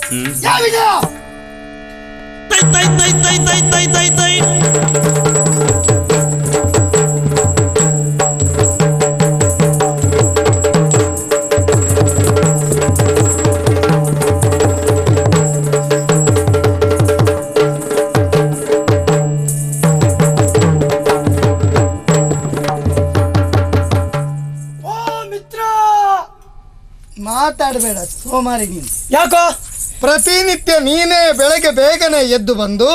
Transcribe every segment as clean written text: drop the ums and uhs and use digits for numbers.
ಯಾವ ವಿಷಯ? ತೈ ತೈ ತೈ ತೈ ತೈ ತೈ ತೈ ತೈ ಮಾತಾಡಬೇಡ ಸೋಮಾರಿ ನೀನು. ಯಾಕೋ? ಪ್ರತಿನಿತ್ಯ ನೀನೇ ಬೆಳಗ್ಗೆ ಬೇಗನೆ ಎದ್ದು ಬಂದು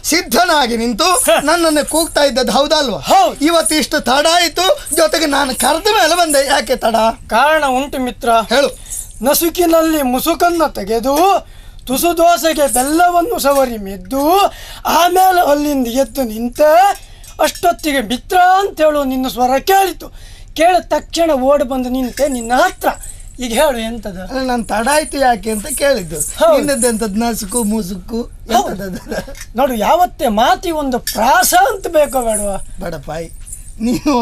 ಸಿದ್ಧನಾಗಿ ನಿಂತು ನನ್ನನ್ನು ಕೂಗ್ತಾ ಇದ್ದದ್ದು ಹೌದಲ್ವಾ? ಇವತ್ತು ಇಷ್ಟು ತಡ ಆಯ್ತು, ಜೊತೆಗೆ ನಾನು ಕರೆದ ಮೇಲೆ ಬಂದೆ. ಯಾಕೆ ತಡ? ಕಾರಣ ಉಂಟು ಮಿತ್ರ, ಹೇಳು. ನಸುಕಿನಲ್ಲಿ ಮುಸುಕನ್ನು ತೆಗೆದು ತುಸು ದೋಸೆಗೆ ಬೆಲ್ಲವನ್ನು ಸವರಿ ಮೆದ್ದು ಆಮೇಲೆ ಅಲ್ಲಿಂದ ಎದ್ದು ನಿಂತೆ. ಅಷ್ಟೊತ್ತಿಗೆ ಮಿತ್ರ ಅಂತೇಳು ನಿನ್ನ ಸ್ವರ ಕೇಳಿತು. ಕೇಳಿದ ತಕ್ಷಣ ಓಡಿ ಬಂದು ನಿಂತೆ ನಿನ್ನ ಹತ್ರ. ಈಗ ಹೇಳು ಎಂತದ? ನಾನು ತಡ ಆಯ್ತು ಯಾಕೆ ಅಂತ ಕೇಳಿದ್ದು. ಎಂತದ್ದು ನಸುಕು ಮುಸುಕು ನೋಡು, ಯಾವತ್ತೇ ಮಾತಿ ಒಂದು ಪ್ರಾಸ ಅಂತ ಬೇಕೋ ಬೇಡವಾ? ಬಡಪಾಯಿ, ನೀನು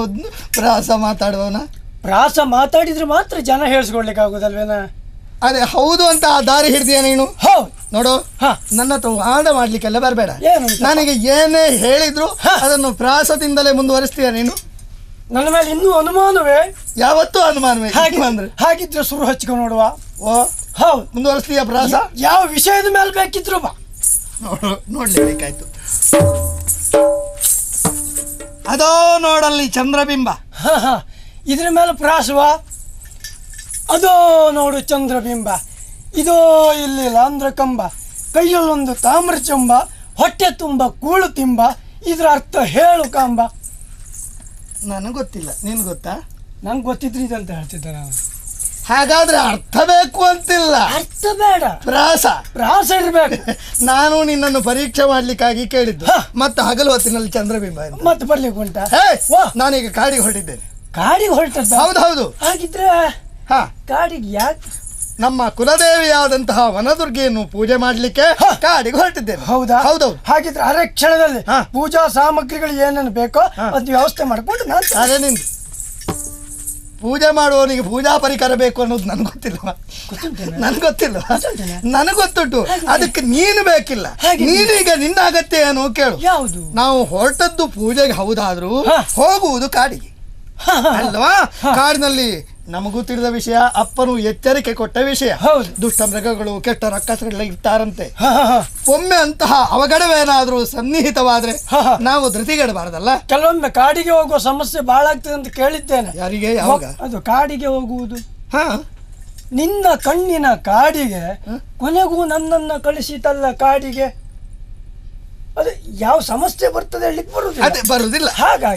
ಪ್ರಾಸ ಮಾತಾಡುವವನ? ಪ್ರಾಸ ಮಾತಾಡಿದ್ರೆ ಮಾತ್ರ ಜನ ಹೇಳಿಸ್ಕೊಡ್ಲಿಕ್ಕೆ ಆಗುದಲ್ವೇನ? ಅದೇ ಹೌದು ಅಂತ ಆ ದಾರಿ ಹಿಡಿದೀಯ ನೀನು. ಹೌದು ನೋಡು, ನನ್ನ ಹತ್ರ ವಾದ ಮಾಡ್ಲಿಕ್ಕೆಲ್ಲ ಬರಬೇಡ. ಏನು ನನಗೆ ಏನೇ ಹೇಳಿದ್ರು ಅದನ್ನು ಪ್ರಾಸದಿಂದಲೇ ಮುಂದುವರಿಸ್ತೀಯ ನೀನು. ನನ್ನ ಮೇಲೆ ಇನ್ನೂ ಅನುಮಾನವೇ? ಯಾವತ್ತೂ ಅನುಮಾನವೇ. ಅಂದ್ರೆ ಹಾಗಿದ್ರೆ ಶುರು ಹಚ್ಕೊಂಡು ನೋಡುವ. ಓ ಹೌದು, ಮುಂದುವರಿಸ್ತೀಯ ಪ್ರಾಸ? ಯಾವ ವಿಷಯದ ಮೇಲೆ ಬೇಕಿದ್ರು ಬಾ. ನೋಡ್ಲೇಬೇಕಾಯ್ತು. ಅದೋ ನೋಡಲ್ಲಿ ಚಂದ್ರಬಿಂಬ. ಇದ್ರ ಮೇಲೆ ಪ್ರಾಸವ? ಅದೋ ನೋಡು ಚಂದ್ರಬಿಂಬ. ಇದೋ ಇಲ್ಲಿ ಲಾಂಧ್ರ ಕಂಬ, ಕೈಯಲ್ಲೊಂದು ತಾಮ್ರ ಚಂಬ, ಹೊಟ್ಟೆ ತುಂಬ ಕೂಳು ತಿಂಬ. ಇದ್ರ ಅರ್ಥ ಹೇಳು ಕಾಂಬ. ನನಗೆ ಗೊತ್ತಿಲ್ಲ, ನೀನು ಗೊತ್ತಾ? ನಂಗೆ ಗೊತ್ತಿದ್ರಿ ಇದಂತ ಹೇಳ್ತಿದ್ದೆ ನಾನು. ಹಾಗಾದ್ರೆ ಅರ್ಥ ಬೇಕು ಅಂತಿಲ್ಲ, ಅರ್ಥ ಬೇಡ, ಪ್ರಾಸ ಪ್ರಾಸ ಇರ್ಬೇಕು. ನಾನು ನಿನ್ನನ್ನು ಪರೀಕ್ಷೆ ಮಾಡ್ಲಿಕ್ಕಾಗಿ ಕೇಳಿದ್ದು. ಮತ್ತೆ ಹಗಲು ಹೊತ್ತಿನಲ್ಲಿ ಚಂದ್ರಬಿಂಬ ಮತ್ತೆ ಬರ್ಲಿಕ್ಕೆ ಉಂಟಾ? ನಾನೀಗ ಕಾಡಿಗೆ ಹೊರಟಿದ್ದೇನೆ. ಕಾಡಿಗೆ ಹೊರಟದ್ದ? ಹೌದೌದು. ಹಾಗಿದ್ರೆ ಕಾಡಿಗೆ ಯಾಕೆ? ನಮ್ಮ ಕುಲದೇವಿಯಾದಂತಹ ವನದುರ್ಗೆಯನ್ನು ಪೂಜೆ ಮಾಡ್ಲಿಕ್ಕೆ ಕಾಡಿಗೆ ಹೊರಟಿದ್ದೇನೆ. ಹೌದಾ? ಹೌದೌದು. ಹಾಗಿದ್ರೆ ಅರೆ ಕ್ಷಣದಲ್ಲಿ ಪೂಜಾ ಸಾಮಗ್ರಿಗಳು ಏನೇನು ಬೇಕೋ ಅದು ವ್ಯವಸ್ಥೆ ಮಾಡ್ಕೊಂಡು ನಾನು ನಿಂದು ಪೂಜೆ ಮಾಡುವವನಿಗೆ ಪೂಜಾ ಪರಿಕರ ಬೇಕು ಅನ್ನೋದು ನನ್ಗೆ ಗೊತ್ತಿಲ್ಲ. ನನ್ಗೆ ಗೊತ್ತಿಲ್ಲ, ನನಗೆ ಗೊತ್ತುಂಟು. ಅದಕ್ಕೆ ನೀನು ಬೇಕಿಲ್ಲ. ನೀನೀಗ ನಿನ್ನ ಅಗತ್ಯ ಏನು ಕೇಳು. ಯಾವುದು? ನಾವು ಹೊರಟದ್ದು ಪೂಜೆಗೆ ಹೌದಾದ್ರೂ ಹೋಗುವುದು ಕಾಡಿಗೆ ಅಲ್ವಾ? ಕಾಡಿನಲ್ಲಿ ನಮಗೂ ತಿಳಿದ ವಿಷಯ, ಅಪ್ಪನು ಎಚ್ಚರಿಕೆ ಕೊಟ್ಟ ವಿಷಯ. ದುಷ್ಟ ಮೃಗಗಳು, ಕೆಟ್ಟ ರಕ್ಕಸಗಳೆಲ್ಲ ಇರ್ತಾರಂತೆ. ಒಮ್ಮೆ ಅಂತಹ ಅವಘಡವೇನಾದ್ರೂ ಸನ್ನಿಹಿತವಾದ್ರೆ ನಾವು ಧೃತಿಗೆಡಬಾರದಲ್ಲ. ಕೆಲವೊಮ್ಮೆ ಕಾಡಿಗೆ ಹೋಗುವ ಸಮಸ್ಯೆ ಬಹಳ ಆಗ್ತದೆ ಅಂತ ಕೇಳಿದ್ದೇನೆ. ಯಾರಿಗೆ? ಯಾವಾಗ? ಅದು ಕಾಡಿಗೆ ಹೋಗುವುದು. ನಿನ್ನ ಕಣ್ಣಿನ ಕಾಡಿಗೆ ಕೊನೆಗೂ ನನ್ನನ್ನ ಕಳಿಸಿತಲ್ಲ ಕಾಡಿಗೆ. ಅದು ಯಾವ ಸಮಸ್ಯೆ ಬರ್ತದೆ ಹೇಳಿಕ್ ಬರುವುದಿಲ್ಲ.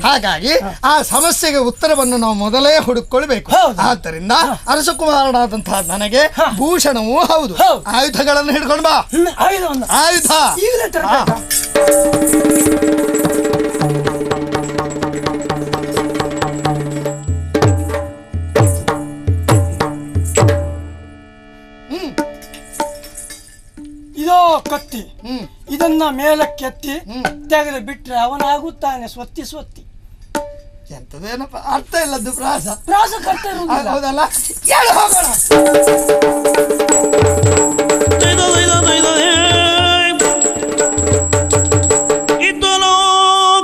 ಹಾಗಾಗಿ ಆ ಸಮಸ್ಯೆಗೆ ಉತ್ತರವನ್ನು ನಾವು ಮೊದಲೇ ಹುಡುಕೊಳ್ಬೇಕು. ಆದ್ದರಿಂದ ಅರಸಕುಮಾರನಾದಂತಹ ನನಗೆ ಭೂಷಣವೂ ಹೌದು, ಆಯುಧಗಳನ್ನು ಹಿಡ್ಕೊಂಡು ಬಾ. ಆಯುಧ ಇದೋ ಕತ್ತಿ. ಇದನ್ನ ಮೇಲಕ್ಕೆತ್ತಿ ತೆಗೆದು ಬಿಟ್ರೆ ಅವನಾಗುತ್ತಾನೆ ಸ್ವತ್ತಿ ಸ್ವತ್ತಿ. ಎಂತದೇನಪ್ಪ ಅರ್ಥ ಇಲ್ಲದ್ದು ಪ್ರಾಸ. ಪ್ರಾಸ ಕರ್ತ ಹೌದಲ್ಲ? ಹೇಳು ಹೋಗೋಣ. ಇದ್ದಲೋ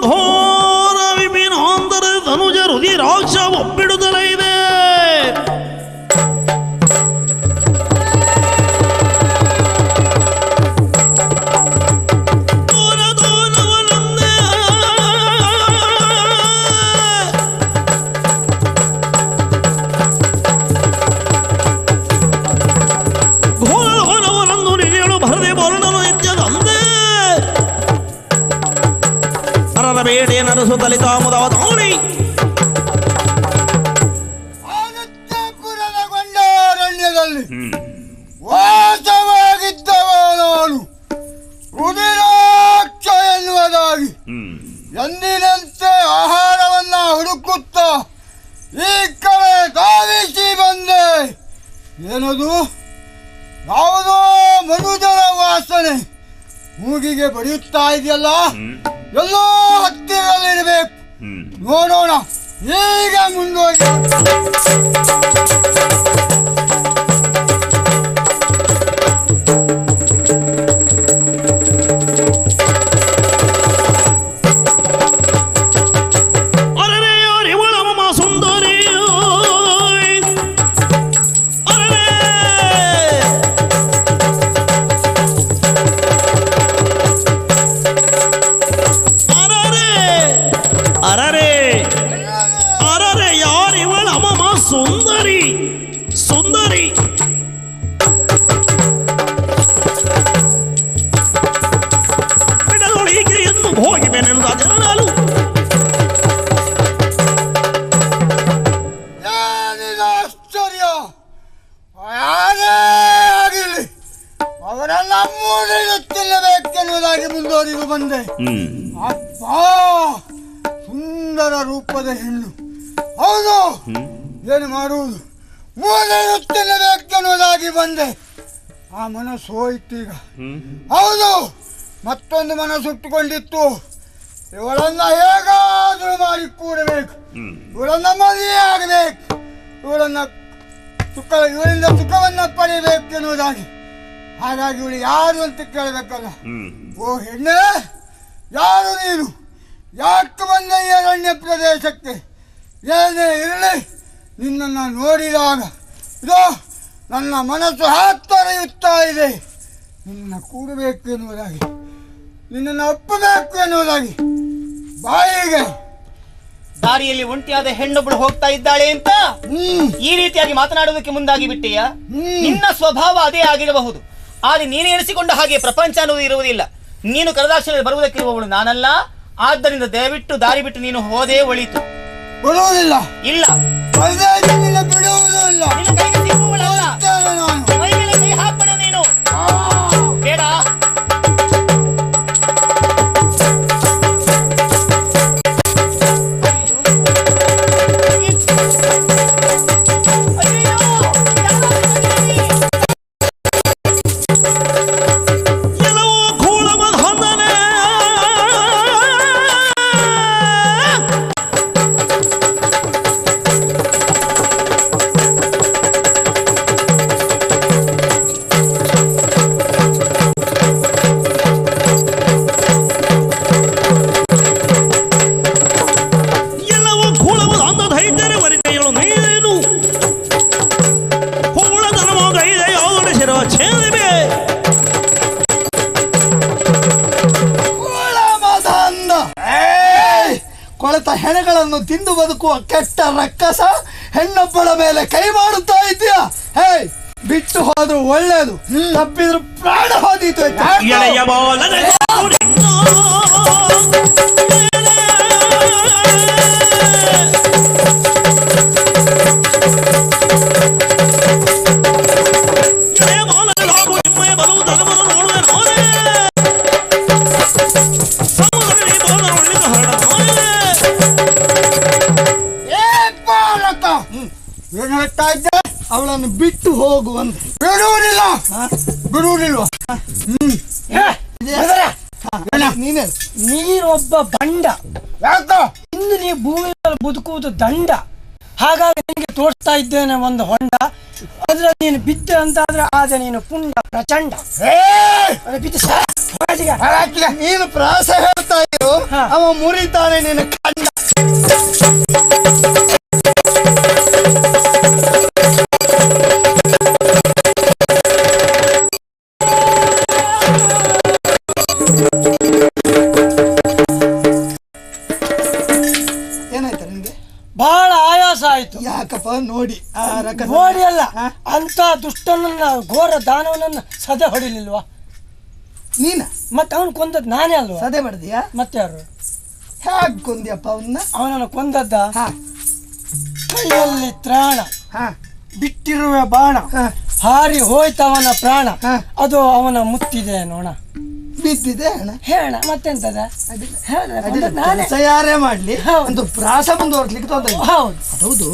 ಘೋರ ವಿಪಿನಾಂತರ ಧನುಜ ರುಧಿರಾಕ್ಷ ಒಪ್ಪಿಡುತ್ತಲೇ ಇದೆ. ಬೇಡೆ ನರಸು ದಲಿತ ಮುದವತಾಣಿ ಆದಿತ್ಯಪುರದ ಗೊಂಡಾರಣ್ಯದಲ್ಲಿ ವಾಸವಾಗಿದ್ದವ ನಾನು ರುದಿರಾಕ್ಷ ಎನ್ನುವುದಾಗಿ ಎಂದಿನಂತೆ ಆಹಾರವನ್ನ ಹುಡುಕುತ್ತಾ ಈ ಕಡೆ ಧಾವಿಸಿ ಬಂದೆ. ಏನದು? ಯಾವುದೋ ಮನುಜರ ವಾಸನೆ ಮೂಗಿಗೆ ಬಡಿಯುತ್ತಾ ಇದೆಯಲ್ಲ. ಎಲ್ಲೋ ಹತ್ತಿರದಲ್ಲಿರಬೇಕು. ನೋಡೋಣ, ಈಗ ಮುಂದುವರಿ. ಅವರನ್ನ ಮೂರನ್ನು ತಿನ್ನಬೇಕೆನ್ನುವುದಾಗಿ ಮುಂದುವರಿದು ಬಂದೆ. ಅಪ್ಪ, ಸುಂದರ ರೂಪದ ಹೆಣ್ಣು. ಹೌದು, ಏನು ಮಾಡುವುದು? ಮೂರನ್ನು ತಿನ್ನಬೇಕೆನ್ನುವುದಾಗಿ ಬಂದೆ. ಆ ಮನಸ್ಸು ಹೋಯ್ತು ಈಗ. ಹೌದು, ಮತ್ತೊಂದು ಮನಸ್ಸು ಹುಟ್ಟುಕೊಂಡಿತ್ತು. ಇವಳನ್ನ ಹೇಗಾದರೂ ಮಾಡಿ ಕೂಡಬೇಕು, ಇವಳನ್ನ ಮದುವೆ ಆಗಬೇಕು, ಇವಳಿಂದ ಸುಖವನ್ನ ಪಡೆಯಬೇಕೆನ್ನುವುದಾಗಿ. ಹಾಗಾಗಿ ಇವಳು ಯಾರು ಅಂತ ಕೇಳಬೇಕಲ್ಲ. ಓ ಹೆಣ್ಣೆ, ಯಾರು ನೀನು? ಯಾಕೆ ಬಂದ ಈ ಅರಣ್ಯ ಪ್ರದೇಶಕ್ಕೆ? ಏನೇ ಇರಲಿ, ನಿನ್ನನ್ನು ನೋಡಿದಾಗ ಇದು ನನ್ನ ಮನಸ್ಸು ಹಾತ್ತೊರೆಯುತ್ತಾ ಇದೆ. ನಿನ್ನ ಕೂಡಬೇಕು ಎನ್ನುವುದಾಗಿ, ನಿನ್ನನ್ನು ಒಪ್ಪಬೇಕು ಎನ್ನುವುದಾಗಿ. ಬಾಯಿಗೆ ದಾರಿಯಲ್ಲಿ ಒಂಟಿಯಾದ ಹೆಣ್ಣೊಬ್ಬಳು ಹೋಗ್ತಾ ಇದ್ದಾಳೆ ಅಂತ ಈ ರೀತಿಯಾಗಿ ಮಾತನಾಡುವುದಕ್ಕೆ ಮುಂದಾಗಿ ಬಿಟ್ಟೆಯ? ನಿನ್ನ ಸ್ವಭಾವ ಅದೇ ಆಗಿರಬಹುದು, ಆದರೆ ನೀನು ಎಣಿಸಿಕೊಂಡ ಹಾಗೆ ಪ್ರಪಂಚ ಅನ್ನೋದು ಇರುವುದಿಲ್ಲ. ನೀನು ಕರದಾಕ್ಷರದಲ್ಲಿ ಬರುವುದಕ್ಕೆ ಇರುವವಳು ನಾನಲ್ಲ. ಆದ್ದರಿಂದ ದಯವಿಟ್ಟು ದಾರಿ ಬಿಟ್ಟು ನೀನು ಹೋದೇ ಒಳಿತು. ಬರುವುದಿಲ್ಲ. ಇಲ್ಲ, ಬಿಡುವುದೂ ಇಲ್ಲ. ನಿನ್ನ ಕೈಗೆ ಸಿಗುವವಳಲ್ಲ. ಮೈ ಮೇಲೆ ಕೈ ಹಾಕ್ಬೇಡ ನೀನು. ಬೇಡ. ಕೊಳೆತ ಹೆಣಗಳನ್ನು ತಿಂದು ಬದುಕುವ ಕೆಟ್ಟ ರಕ್ಕಸ ಹೆಣ್ಣೊಬ್ಬಳ ಮೇಲೆ ಕೈ ಮಾಡುತ್ತಾ ಇದೆಯಾ? ಹೇ, ಬಿಟ್ಟು ಹೋದ್ರು ಒಳ್ಳೇದು, ತಪ್ಪಿದ್ರು ಪ್ರಾಣ ಹೋದೀತು. ಏನು ಹೇಳ್ತಾ ಇದ್ದೆ? ಅವಳನ್ನು ಬಿಟ್ಟು ಹೋಗುವಂತ. ಬಿಡುವುದಿಲ್ಲ. ಬಿಡುವುದಿಲ್ವ? ನೀನೇ ನೀನೊಬ್ಬ ಬಂಡ. ಯಾಕ? ಇನ್ನು ನೀ ಭೂಮಿಯಲ್ಲಿ ಬದುಕುವುದು ದಂಡ. ಹಾಗಾಗಿ ನಿನಗೆ ತೋರಿಸ್ತಾ ಇದ್ದೇನೆ ಒಂದು ಹೊಂಡ. ಅದ್ರ ನೀನು ಬಿದ್ದೆ ಅಂತಾದ್ರೆ ಆಗ ನೀನು ಪುಂಡ ಪ್ರಚಂಡ. ನೀನು ಪ್ರಾಸ ಹೇಳ್ತಾ ಇರು, ಅವ ಮುರಿತಾನೆ ನಿನ್ನ ಕಂಡ. ಏನಾಯ್ತು ನಿನ್ಗೆ? ಬಹಳ ಆಯಾಸ ಆಯ್ತು. ಯಾಕಪ್ಪ? ನೋಡಿ ನೋಡಿ ಅಲ್ಲ, ಅಂತ ದುಷ್ಟನನ್ನ ಘೋರ ದಾನವನನ್ನ ಸದೆ ಹೊಡಿಲಿಲ್ವಾ? ನೀನ ಮತ್ತೆ ಅವನು ಕೊಂದದ್ದು ನಾನೇ ಅಲ್ವಾ? ಸದೆ ಮಾಡಿದ್ಯಾ? ಮತ್ತೆ ಯಾರು? ಹೇಗ್ ಕೊಂದ್ಯಪ್ಪ ಅವನ್ನ? ಅವನನ್ನು ಕೊಂದದ್ದ ಕೈಯಲ್ಲಿ ತ್ರಾಣ, ಬಿಟ್ಟಿರುವ ಬಾಣ, ಹಾರಿ ಹೋಯ್ತವನ ಪ್ರಾಣ. ಅದು ಅವನ ಮುತ್ತಿದೆ ನೋಣ, ಬಿದ್ದಿದೆ ಹಣ. ಹೇಳ ಮತ್ತೆಂತದ? ಯಾರೇ ಮಾಡ್ಲಿ ಒಂದು ಪ್ರಾಸ ಮುಂದುವರ್ಸ್ಲಿಕ್ಕೆ ತೊಂದರೆ. ಹೌದು.